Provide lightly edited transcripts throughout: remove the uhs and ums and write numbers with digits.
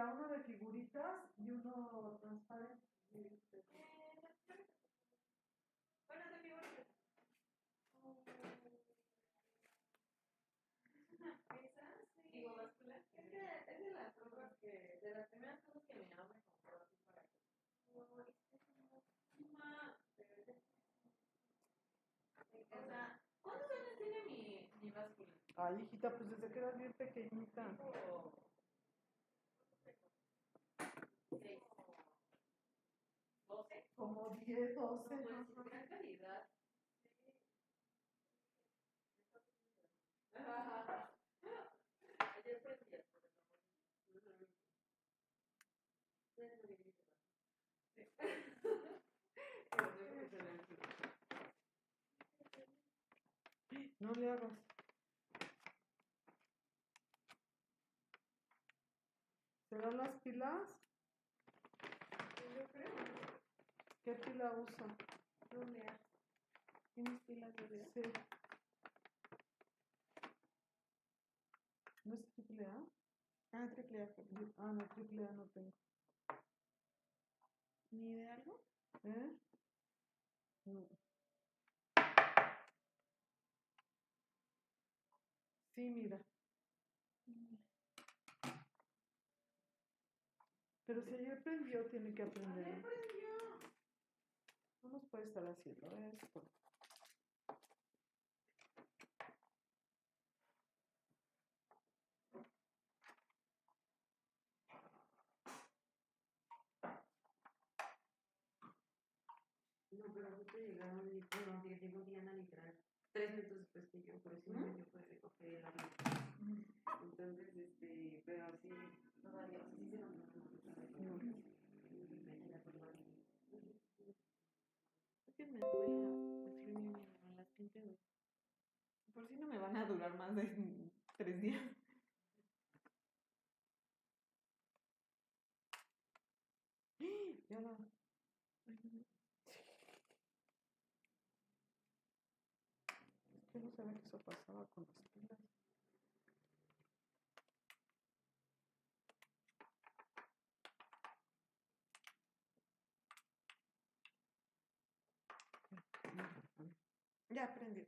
Era uno de figuritas y uno transparente. Bueno, de figuritas. ¿Esa? Sí. Digo, vascular. Es de las cosas que, de las primeras cosas que mi mamá me compró así para que. O sea, ¿cuántos años tiene mi báscula? Ay, hijita, pues desde que eras bien pequeñita. Tipo 6, 12. Como 10, 12. No, pues, gran calidad. Ayer prendí el No le hagas. ¿Serán las pilas? Yo creo. ¿Qué pila usa? ¿Dónde? ¿Tienes pilas de Sí. ¿No es triple A? Ah, triple A. Ah, no, triple A no tengo. ¿Ni de algo? ¿Eh? No. Sí, mira. Pero si ayer prendió, tiene que aprender. Ayer prendió. No nos puede estar haciendo esto. No, pero justo llegaron y bueno, que llegó Diana literal 3 minutos después que yo, por eso me dio pues de coger el avión. Entonces, pero sí, todavía, o sea, sí se nos van Es que me duele el freemium en las pintas. Por si no me van a durar más de 3 días. Ya la... Es que no sabía que eso pasaba con las pilas. Ya aprendió.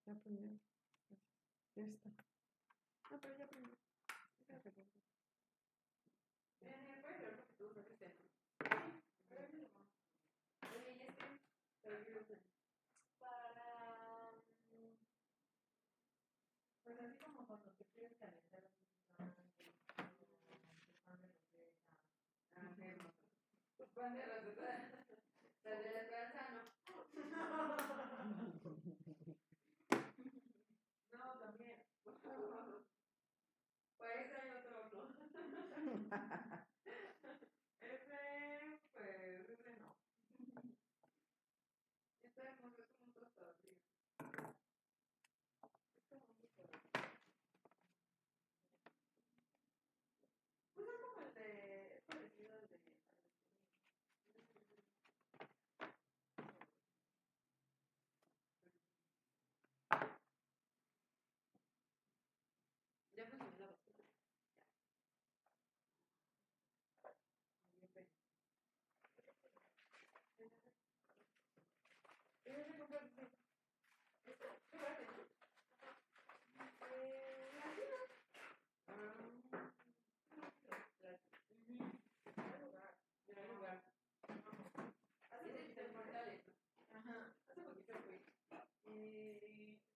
Ya aprendió. Ya está. No, pero ya aprendió. ¿Puedes ver lo que tú sabes de para... Pues así como cuando te quieres calentar tu pan de roseta. La de la tranza no. No, también. Pues hay otro. Ese no. Este es como un tostadillo. Es como un tostadillo. Pues es como el de... Es parecido al de... Ya funcionó la basura.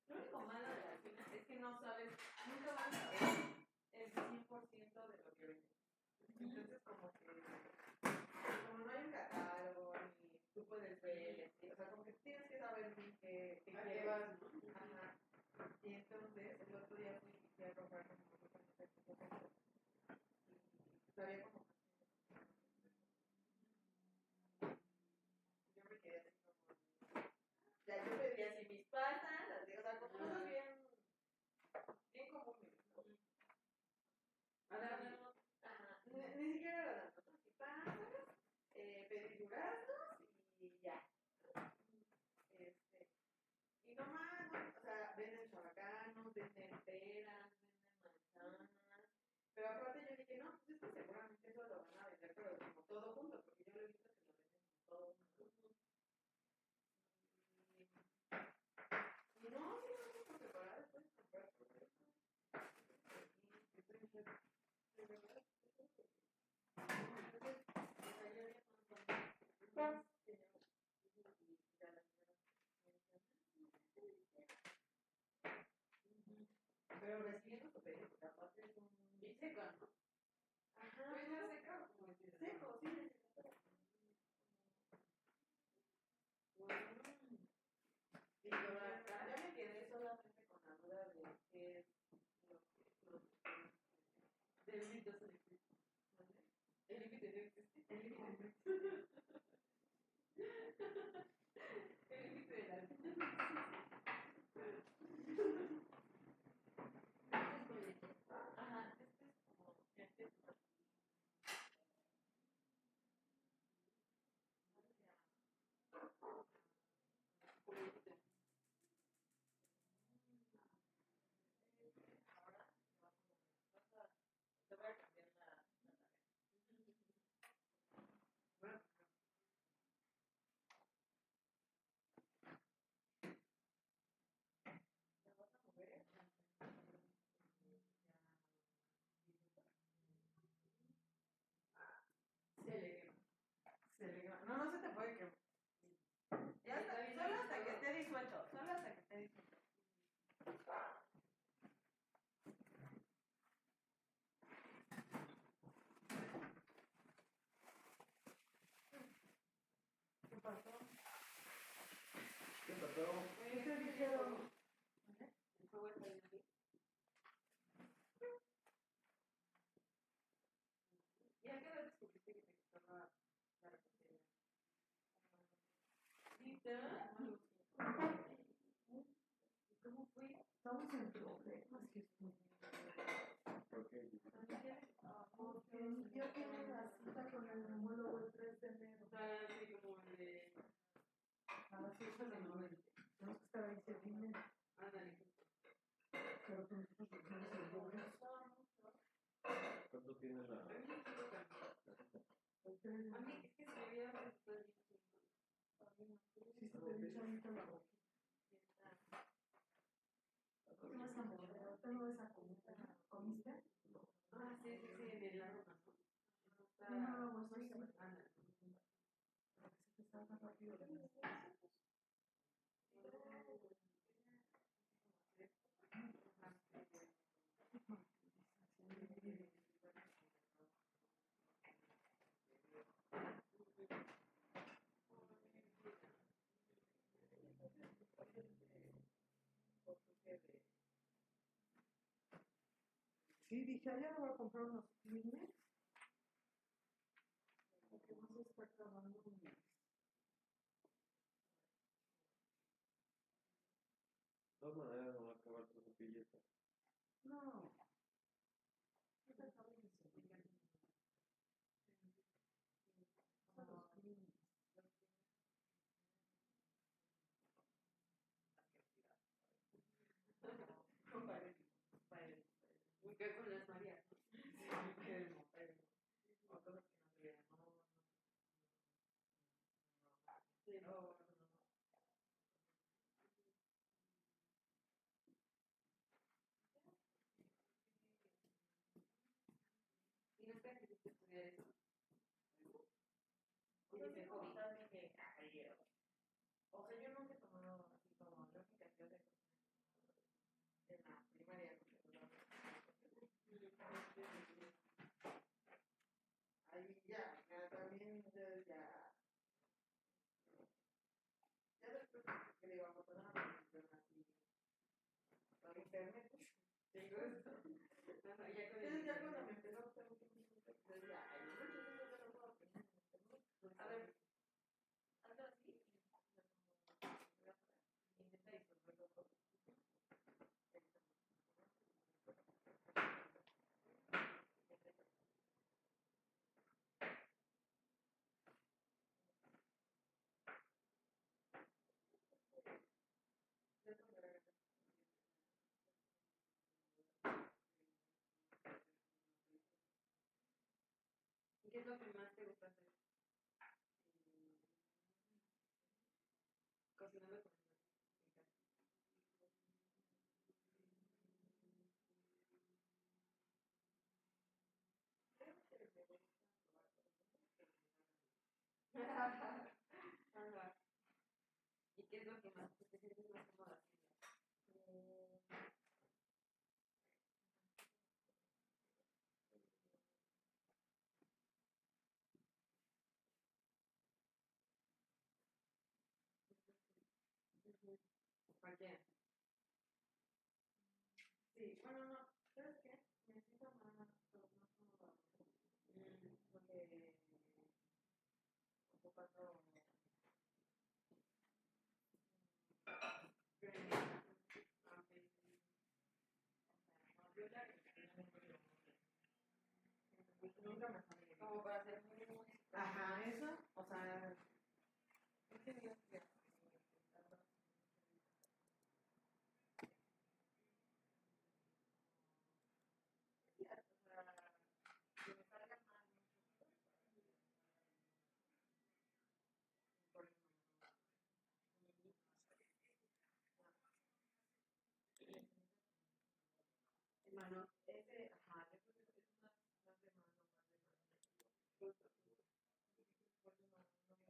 Lo único malo de la China es que no sabes, nunca vas a ver el 100% de lo que vendes. Entonces, como no hay un catálogo, ni tú puedes ver, o sea, como que tienes que saber bien qué llevas, ¿no? Ajá. Y entonces, el otro día fui a comprar como y sabía como. Yo me quedé así como. Ya yo pedí así mis pastas, o sea, como cosas bien comunes, ¿no? Ni siquiera era tanto. Pastas, pedí duraznos y ya. Y nomás, ¿no? O sea, venden chabacanos, venden peras, venden manzanas. Pero aparte yo dije, no, pues esto seguramente Pero recibiendo su película, aparte es un... Y seco, ¿no? Ajá. Pues no seco, como decir. Seco, sí. Y yo me quedé solamente con la duda de qué es los del límite de Cristo. El límite de Cristo. El límite de Cristo. El límite de la ajá, este es como te voy a cambiar la tarea. Bueno, la vas a mover. Se le quema. No, no se te puede quemar. Ya está, solo hasta que esté disuelto. Solo hasta que esté disuelto. ¿Qué pasó? ¿Qué pasó? ¿Qué te dijeron? El fuego está bien aquí. ¿Ya qué edad descubriste que te gustaba la repostería? ¿Neta? ¿Y cómo fue? Estamos en problemas, Jesús. ¿Por qué? Porque yo tengo una cita con el neumólogo el 3 de enero. Así como el de... A las 8 de la noche. Tenemos que estar ahí 7:30. Ándale. Pero pues nosotros hicimos el doble. ¿Cuánto tiene la A mí me quiero cambiar. El 3 de A mí enero. es que se me había resultado bien Sí, se te hincha mucho la boca. ¿Qué vas a mover? ¿Ahorita no ves a comer? ¿Comiste? Ah, sí, sí, sí, en el aroma, ¿no? Sí, no lo hago así. Ándale. Para que se te salga rápido de las Sí, dije, ya le voy a comprar unos Kleenex. Porque no se está acabando mi... De todas maneras, no va a acabar tu cepilleta. No. ¿Qué te acabo de cepillar? Los Kleenex. Nunca con las Marías, ¿no? O cosas que no se vean, no. Sí, no. ¿Y no te quisiste estudiar eso? O sea, sí como tal de que, o sea, yo nunca he tomado así como lógica de en la primaria. Ahí ya, también entonces ya después que le vamos a dar una posición así por internet, tengo esto. Ajá, ya con Entonces ya cuando me empezó a gustar mucho, entonces ya, hay muchas cosas que no puedo opinar en internet. A ver, algo así, y intenta disolverlo todo. ¿Y qué es lo que más te gusta hacer? Cocinando con en casa. Ajá. ¿Y qué es lo que más te sientes más cómoda haciendo? Ujú. Cualquiera. Sí, bueno, no, ¿sabes qué? Me siento más cómoda porque ocupando yo la nunca me sale Como para hacer música. ajá, eso, o sea, es que Dios quiera. Que me salga mal por Mano. ese, ajá, yo creo que es más de mano, Justo. por eso no me gusta.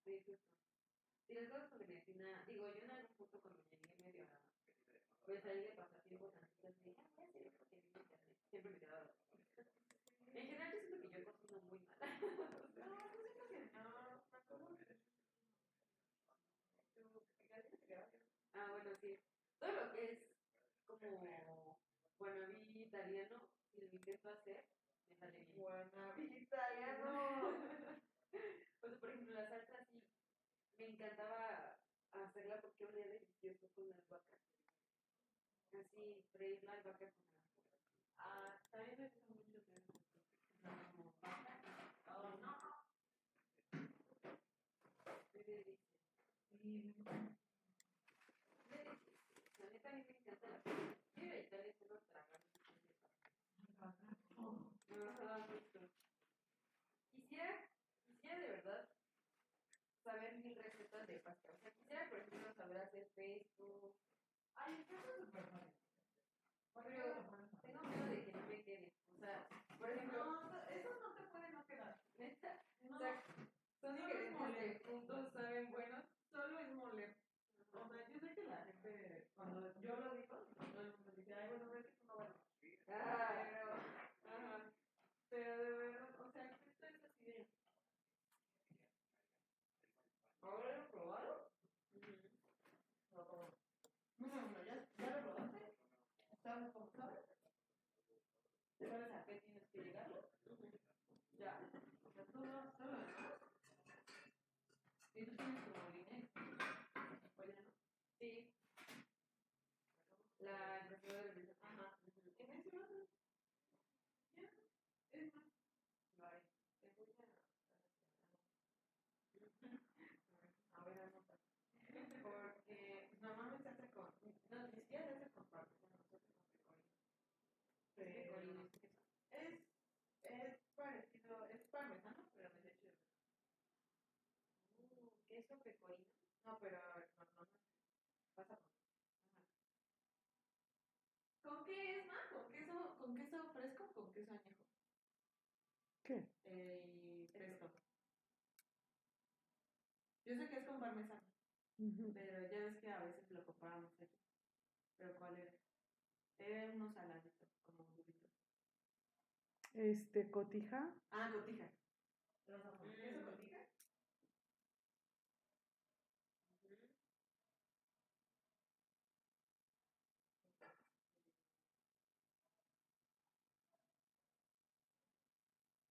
Sí, justo. Sí, es algo que me afina. Digo, yo en algún punto cuando llegué medio a pues ahí de pasatiempos así, pues dije, ah, voy a hacer esto que vi en internet. Siempre me quedaba. En general, yo siento que yo cocino muy mal. No, tú siempre que no, me acuerdo que tú, te quedaba bien. Ah, bueno, sí. Todo lo que es como, bueno, a mí italiano, si lo intento hacer, me sale bien. Guanabí italiano. Pues, por ejemplo, la salsa sí, me encantaba hacerla porque olía delicioso con la albahaca. Así, freír la albahaca con la Ah, también me gusta mucho hacer eso. como pasta. Oh, no. Qué delicia. Sí, Qué delicioso. La neta, a mí me encanta la pasta. Yo iba a Italia solo a tragar mi pasta. Ajá, justo. Quisiera de verdad saber mil recetas de pasta. O sea, quisiera, por ejemplo, saber hacer pesto. ay, eso es súper fácil. Pero tengo miedo de que no me quede. O sea, por ejemplo, No, eso no te puede no quedar. neta, No, o sea, son solo es ingredientes moler. que juntos saben buenos. Solo es moler. O sea, yo sé que la gente, cuando yo lo digo, todo el mundo dice, ay, bueno, es que tú no vas a Ah, pero, ajá. pero de verdad, o sea, esto es así de, ¿Ahora lo he probado? no, como, ya lo probaste, ¿sabes cómo sabes? ¿Sabes a qué tienes que llegar? Ya, o sea, todo lo demás, y tú tienes como dinero, oye, ¿no? Sí, la impresora de risa. Ajá, en ese lado, ya, es más, Vale. te voy a ver, anota. Porque normalmente se hace con, no, ni siquiera se hace con parmesano, se hace con pecorino. Pecorino, Pero ¿es queso? es parecido, es parmesano, pero en leche de Queso pecorino. no, pero normalmente pasa con. Ajá. ¿Con qué es, ma? Con queso fresco o con queso añejo? ¿Qué? Pesto. Yo sé que es con parmesano, Ujú. pero ya ves que a veces lo comparamos aquí. ¿Pero cuál era? Era uno saladito, como duritos. Cotija. Ah, cotija. ¿Lo vas a poner? ¿Queso cotija?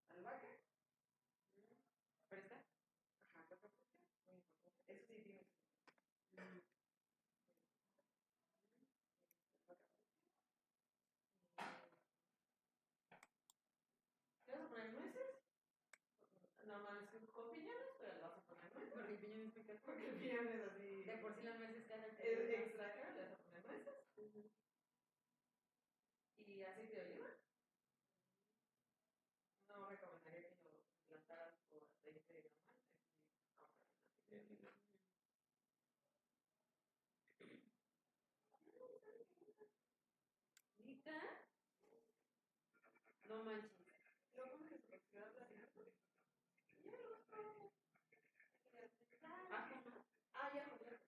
¿Albahaca? ¿Fresa? Ajá, creo que fresca. Muy importante. Eso sí tiene que ser. ¿Le vas a poner nueces? Normal es con piñones, pero le vas a poner nueces. Porque el piñón es picante. Porque el piñón es así. De por sí la nuez es cara. Es extra caro, le vas a poner nueces. Y aceite de oliva. No recomendaría que lo plantaras por aceite normal. Aceite de oliva. ¿Nita? No manches. quedó platicando. Y ya lo usó. Ajo, ¿no? Ah, ya, joder.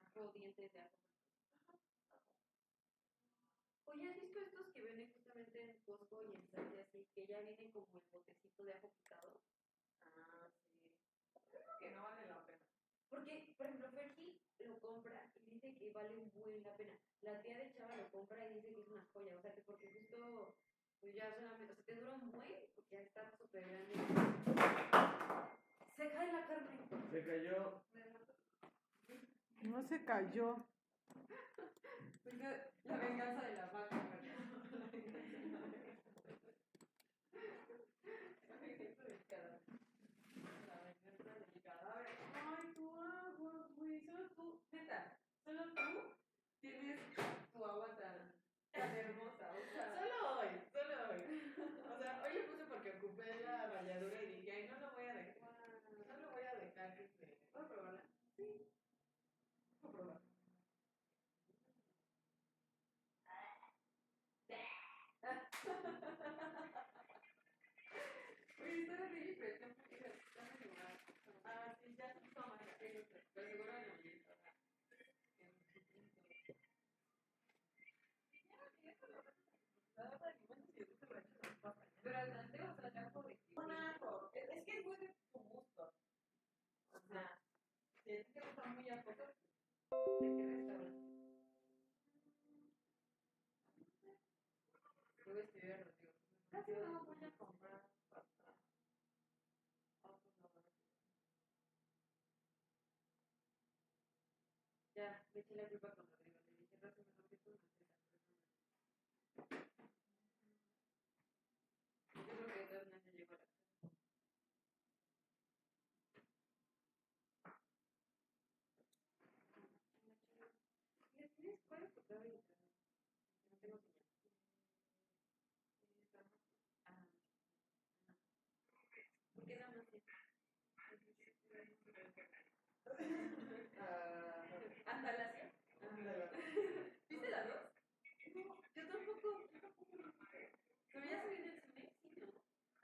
Ajo, dientes de ajo. Oye, ¿has visto estos que venden justamente en Costco y en Sally así, que ya vienen como el botecito de ajo picado? Ah, sí. Creo que no vale la pena. Porque, por ejemplo, Fergie lo compra y dice que vale un buen la pena. La tía de Chava lo compra y dice que es una joya. O sea, que porque justo, pues ya solamente, o sea, te dura un buen, porque ya está súper grande. Se cae la carne. Se cayó. No se cayó. Pues la venganza de la vaca, ¿verdad? Ay, tu agua, güey. Solo tú, neta, solo tú tienes tu agua tan hermosa. O sea, Solo hoy, solo hoy. O sea, hoy lo puse porque ocupé la ralladura y dije, ay, no lo voy a dejar. No lo voy a dejar que se. ¿puedo probarla? Sí, voy a probar. Oye, está horrible, pero está muy lugar. Ah, sí, ya se toma. Pero seguro no. Pero adelante, o sea, ya por Un ajo. Es que es muy de tu gusto. O sea, si a ti te gusta muy a poco, ¿de qué restaurante? Yo voy a estudiar, Rodrigo. casi no voy a comprar pasta. Ya, me eché la culpa con Rodrigo. Le dije, Rodrigo, mejor que tú me haces la prueba. Yo creo que de todas maneras ya llegó a la casa. Mira, ¿tienes cuál es tu clave de internet? Que no tengo señal. Ah, ¿por qué nada más es? Antalacia. ¿Viste la dos? Yo tampoco. Pero ya se viene el cine, sí, ¿no?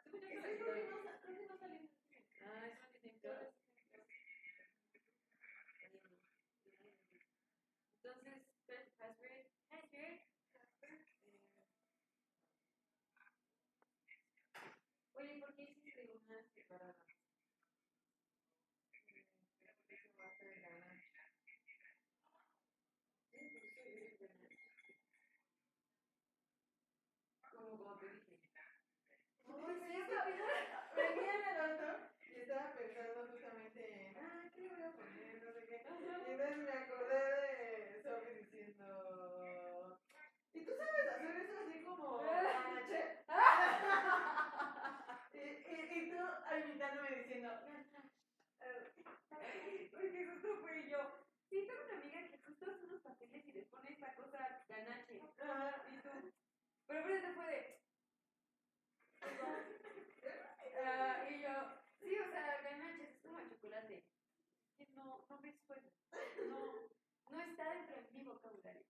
Según yo Es se que la creo que quitaron. no salió. Ah, eso no tiene claro. Entonces, Hasbro, oye, ¿por qué hiciste una separada? Eso va a ser ganar. Como te dije. Ay, sí, venía en el auto y estaba pensando justamente en, ¿qué le voy a poner? No sé qué. Y entonces me acordé de Sophie diciendo, ¿y tú sabes hacer eso así como anoche? y tú invitándome diciendo, Porque justo fue yo. Sí, tengo una amiga que justo hace unos pasteles y le pone esta cosa ganache. Y tú. Pero ahorita fue de. Y yo, sí, o sea, ganache es como el chocolate. Que no me suena. No está dentro de mi vocabulario.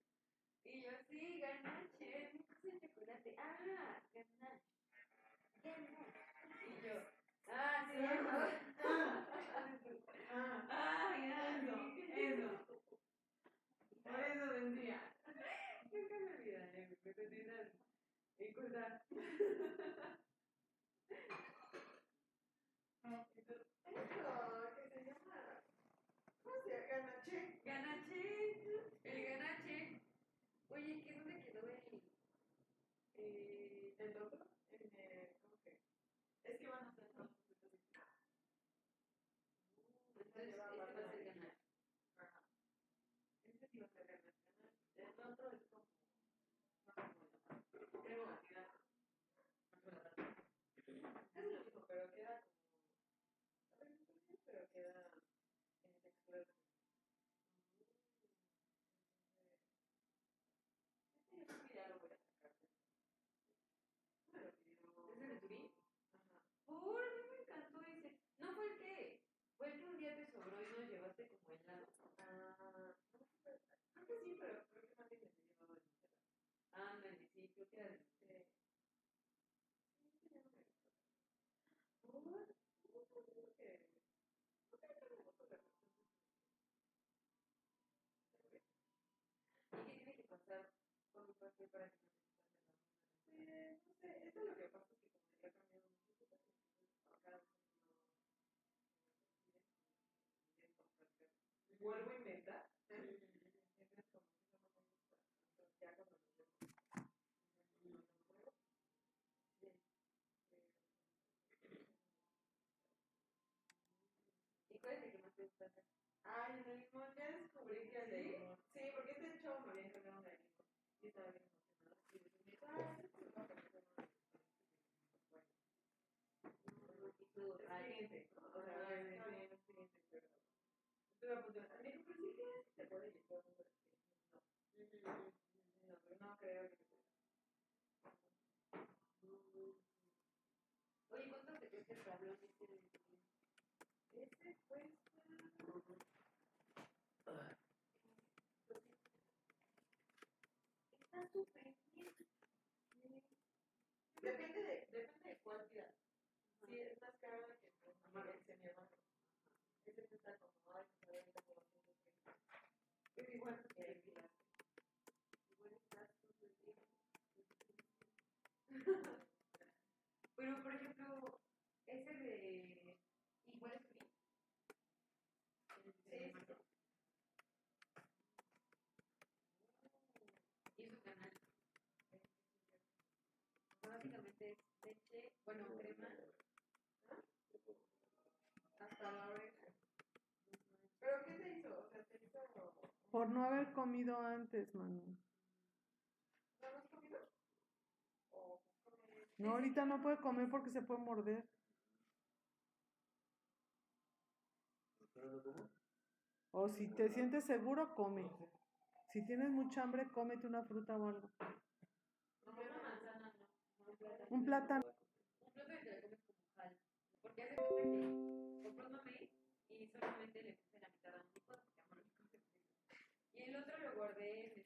Y yo, sí, ganache, es el chocolate. Ah, ganache. Y yo, sí, eso. por eso decía. Nunca me olvidaré, me terminan en cosa. Esto que se llama, ¿cómo se llama? Ganache. Ganache, el ganache. Oye, ¿qué dónde quedó ¿El otro? ¿Cómo que? Es que van a hacer dos procesos distintos. Entonces, este va a ser ganache. Ajá. Este sí va a ser ganache. El otro es como, no recuerdo, creo batida. Es lo mismo, pero queda como, a ver, no sé bien, pero queda en textura de este yo creo que ya lo voy a sacar. Me lo pidió. ¿Ese de Turín? Ajá. Por a mí me encantó ese. No fue el que. Fue el que un día te sobró y nos llevaste como helado. Creo que sí, pero creo que nadie me pidió de Nutella. Ándale, sí, creo que era de. Sí, ya no me gustó. que no sé, yo me gusta de repente. ¿Y qué tiene que pasar con un pastel para que no te quitan de la mano? Pues, no sé, esto es lo que pasa que como ya ha cambiado mucho, entonces acá, por ejemplo, vuelvo a inventar. Entonces, como que eso no me gusta. Entonces, ya cuando lo veo, no lo puedo. ¿Y cuál es el que más te gusta hacer? Ay, el de limón, ya descubrí que el de limón. Sí, porque este chavo me había encargado una de limón. Y estaba bien emocionado. Y después me dijo, ay, este lo voy a poner con uno de limón. Bueno, Y tú, experiente, ¿no? O sea, está bien, experiente, pero estuve a punto de. Me dijo, pero sí que se puede y todo. No, no, pero no creo que se pueda. Oye, ¿cuánto te cuesta el tablón este de Este cuesta. Está súper bien. Depende de cuál pidas. Sí, es más caro que el semi-hermano. Ese cuesta como, ay, no sé, como 230. Es igual que el pilar. Igual estás todo el día. Pero, por ejemplo, ese de... ¿Igual es free? Sí, Y su canal. Básicamente es leche, bueno, crema, hasta la oreja. ¿pero qué te hizo? O sea, te hizo. Por no haber comido antes, mano. ¿No has comido? ¿O comes? No, ahorita no puede comer porque se puede morder. ¿Pero no cómo? O si te sientes seguro, come. Si tienes mucha hambre, cómete una fruta o algo. No, una manzana no, no un plátano. Un plátano. Un plátano te lo comes como jal. Porque hace cuenta que compré un mamey y solamente le puse la mitad a un hijo, porque amo los hijos. Y el otro lo guardé en el